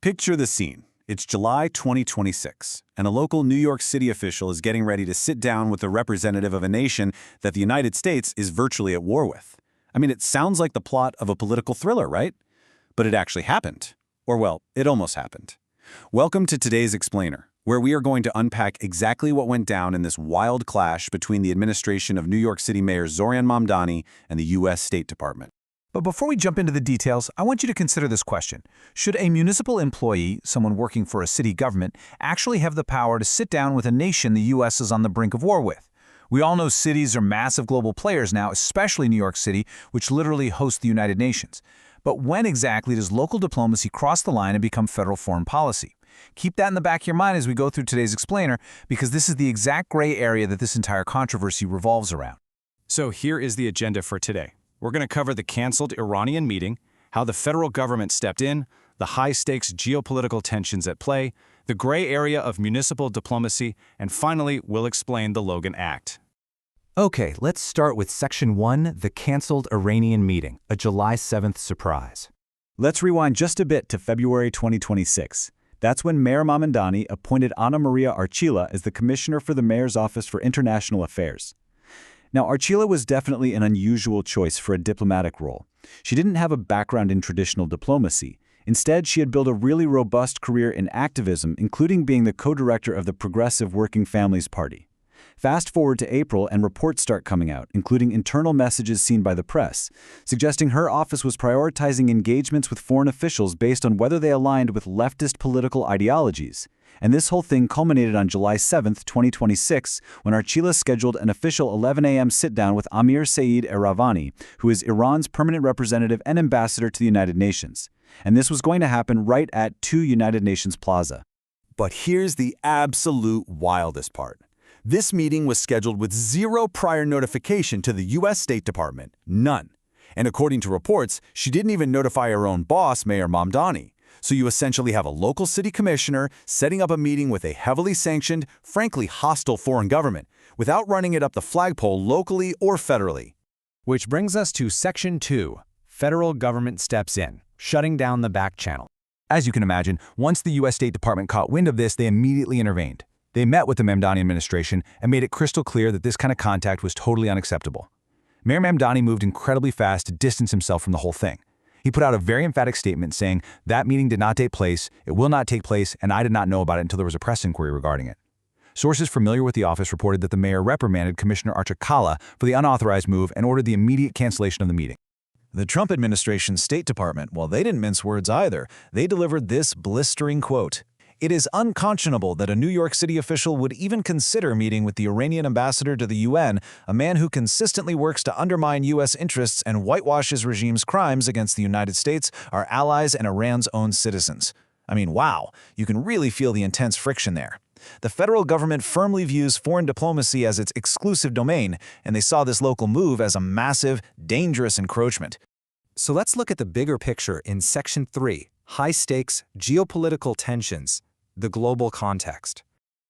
Picture the scene. It's July 2026, and a local New York City official is getting ready to sit down with a representative of a nation that the United States is virtually at war with. I mean, it sounds like the plot of a political thriller, right? But it actually happened. Or well, it almost happened. Welcome to today's Explainer, where we are going to unpack exactly what went down in this wild clash between the administration of New York City Mayor Zoran Mamdani and the U.S. State Department. But before we jump into the details, I want you to consider this question. Should a municipal employee, someone working for a city government, actually have the power to sit down with a nation the U.S. is on the brink of war with? We all know cities are massive global players now, especially New York City, which literally hosts the United Nations. But when exactly does local diplomacy cross the line and become federal foreign policy? Keep that in the back of your mind as we go through today's Explainer, because this is the exact gray area that this entire controversy revolves around. So here is the agenda for today. We're going to cover the canceled Iranian meeting, how the federal government stepped in, the high-stakes geopolitical tensions at play, the gray area of municipal diplomacy, and finally, we'll explain the Logan Act. Okay, let's start with Section 1, the canceled Iranian meeting, a July 7th surprise. Let's rewind just a bit to February 2026. That's when Mayor Mamdani appointed Anna Maria Archila as the Commissioner for the Mayor's Office for International Affairs. Now, Archila was definitely an unusual choice for a diplomatic role. She didn't have a background in traditional diplomacy. Instead, she had built a really robust career in activism, including being the co-director of the Progressive Working Families Party. Fast forward to April, and reports start coming out, including internal messages seen by the press, suggesting her office was prioritizing engagements with foreign officials based on whether they aligned with leftist political ideologies. And this whole thing culminated on July 7, 2026, when Archila scheduled an official 11 a.m. sit-down with Amir Saeed Eravani, who is Iran's permanent representative and ambassador to the United Nations. And this was going to happen right at 2 United Nations Plaza. But here's the absolute wildest part. This meeting was scheduled with zero prior notification to the U.S. State Department. None. And according to reports, she didn't even notify her own boss, Mayor Mamdani. So you essentially have a local city commissioner setting up a meeting with a heavily sanctioned, frankly hostile foreign government, without running it up the flagpole locally or federally. Which brings us to Section 2, federal government steps in, shutting down the back channel. As you can imagine, once the U.S. State Department caught wind of this, they immediately intervened. They met with the Mamdani administration and made it crystal clear that this kind of contact was totally unacceptable. Mayor Mamdani moved incredibly fast to distance himself from the whole thing. He put out a very emphatic statement saying, "That meeting did not take place, it will not take place, and I did not know about it until there was a press inquiry regarding it." Sources familiar with the office reported that the mayor reprimanded Commissioner Archila for the unauthorized move and ordered the immediate cancellation of the meeting. The Trump administration's State Department, well, they didn't mince words either. They delivered this blistering quote. "It is unconscionable that a New York City official would even consider meeting with the Iranian ambassador to the UN, a man who consistently works to undermine U.S. interests and whitewash his regime's crimes against the United States, our allies, and Iran's own citizens." I mean, wow, you can really feel the intense friction there. The federal government firmly views foreign diplomacy as its exclusive domain, and they saw this local move as a massive, dangerous encroachment. So let's look at the bigger picture in Section 3, high-stakes geopolitical tensions, the global context.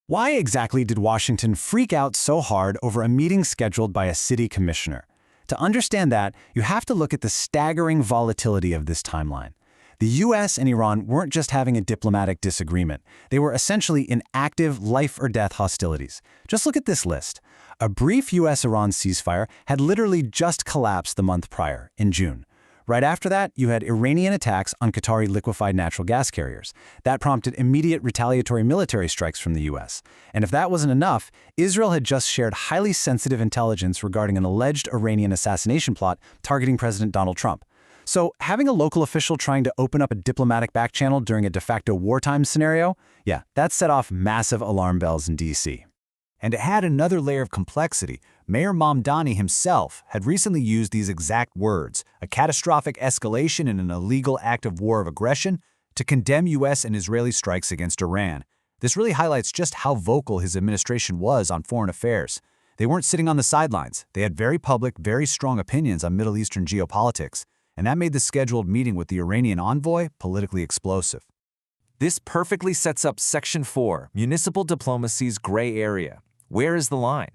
Why exactly did Washington freak out so hard over a meeting scheduled by a city commissioner? To understand that, you have to look at the staggering volatility of this timeline. The U.S. and Iran weren't just having a diplomatic disagreement. They were essentially in active life-or-death hostilities. Just look at this list. A brief U.S.-Iran ceasefire had literally just collapsed the month prior, in June. Right after that, you had Iranian attacks on Qatari liquefied natural gas carriers. That prompted immediate retaliatory military strikes from the U.S. And if that wasn't enough, Israel had just shared highly sensitive intelligence regarding an alleged Iranian assassination plot targeting President Donald Trump. So having a local official trying to open up a diplomatic back channel during a de facto wartime scenario, yeah, that set off massive alarm bells in D.C. And to add another layer of complexity, Mayor Mamdani himself had recently used these exact words, a catastrophic escalation in an illegal act of war of aggression, to condemn U.S. and Israeli strikes against Iran. This really highlights just how vocal his administration was on foreign affairs. They weren't sitting on the sidelines. They had very public, very strong opinions on Middle Eastern geopolitics, and that made the scheduled meeting with the Iranian envoy politically explosive. This perfectly sets up Section 4, municipal diplomacy's gray area. Where is the line?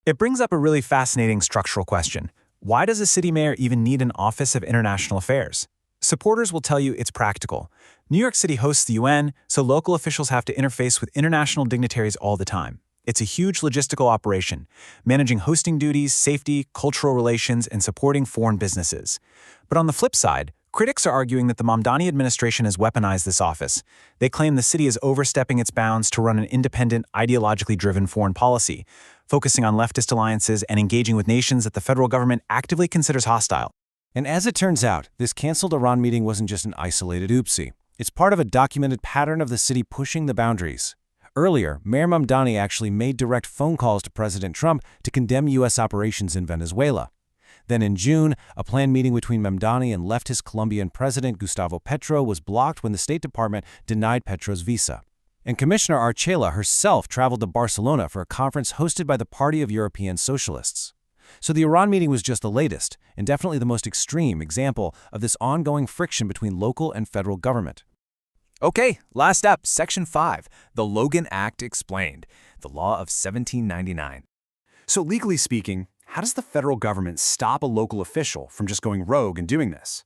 It brings up a really fascinating structural question. Why does a city mayor even need an Office of International Affairs? Supporters will tell you it's practical. New York City hosts the UN, so local officials have to interface with international dignitaries all the time. It's a huge logistical operation, managing hosting duties, safety, cultural relations, and supporting foreign businesses. But on the flip side, critics are arguing that the Mamdani administration has weaponized this office. They claim the city is overstepping its bounds to run an independent, ideologically driven foreign policy, focusing on leftist alliances and engaging with nations that the federal government actively considers hostile. And as it turns out, this canceled Iran meeting wasn't just an isolated oopsie. It's part of a documented pattern of the city pushing the boundaries. Earlier, Mayor Mamdani actually made direct phone calls to President Trump to condemn U.S. operations in Venezuela. Then in June, a planned meeting between Mamdani and leftist Colombian President Gustavo Petro was blocked when the State Department denied Petro's visa. And Commissioner Archila herself traveled to Barcelona for a conference hosted by the Party of European Socialists. So the Iran meeting was just the latest, and definitely the most extreme example of this ongoing friction between local and federal government. Okay, last up, Section 5, the Logan Act Explained, the law of 1799. So legally speaking, how does the federal government stop a local official from just going rogue and doing this?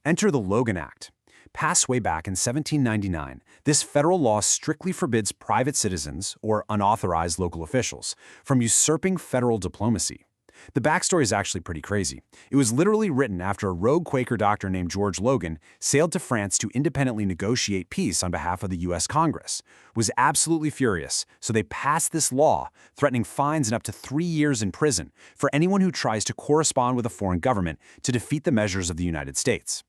Enter the Logan Act. Passed way back in 1799, this federal law strictly forbids private citizens, or unauthorized local officials, from usurping federal diplomacy. The backstory is actually pretty crazy. It was literally written after a rogue Quaker doctor named George Logan sailed to France to independently negotiate peace on behalf of the U.S. Congress, was absolutely furious, so they passed this law, threatening fines and up to 3 years in prison for anyone who tries to correspond with a foreign government to defeat the measures of the United States.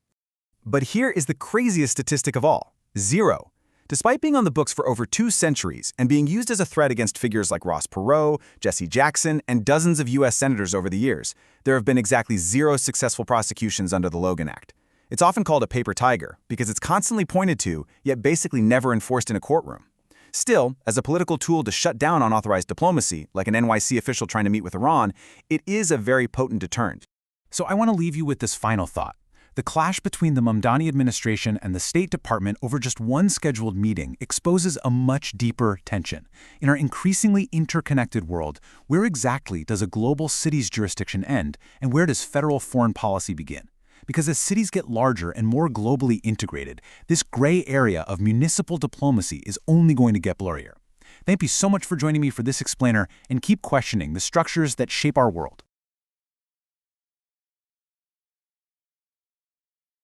But here is the craziest statistic of all: 0. Despite being on the books for over 2 centuries and being used as a threat against figures like Ross Perot, Jesse Jackson, and dozens of U.S. senators over the years, there have been exactly 0 successful prosecutions under the Logan Act. It's often called a paper tiger because it's constantly pointed to, yet basically never enforced in a courtroom. Still, as a political tool to shut down unauthorized diplomacy, like an NYC official trying to meet with Iran, it is a very potent deterrent. So I want to leave you with this final thought. The clash between the Mamdani administration and the State Department over just one scheduled meeting exposes a much deeper tension. In our increasingly interconnected world, where exactly does a global city's jurisdiction end, and where does federal foreign policy begin? Because as cities get larger and more globally integrated, this gray area of municipal diplomacy is only going to get blurrier. Thank you so much for joining me for this explainer, and keep questioning the structures that shape our world.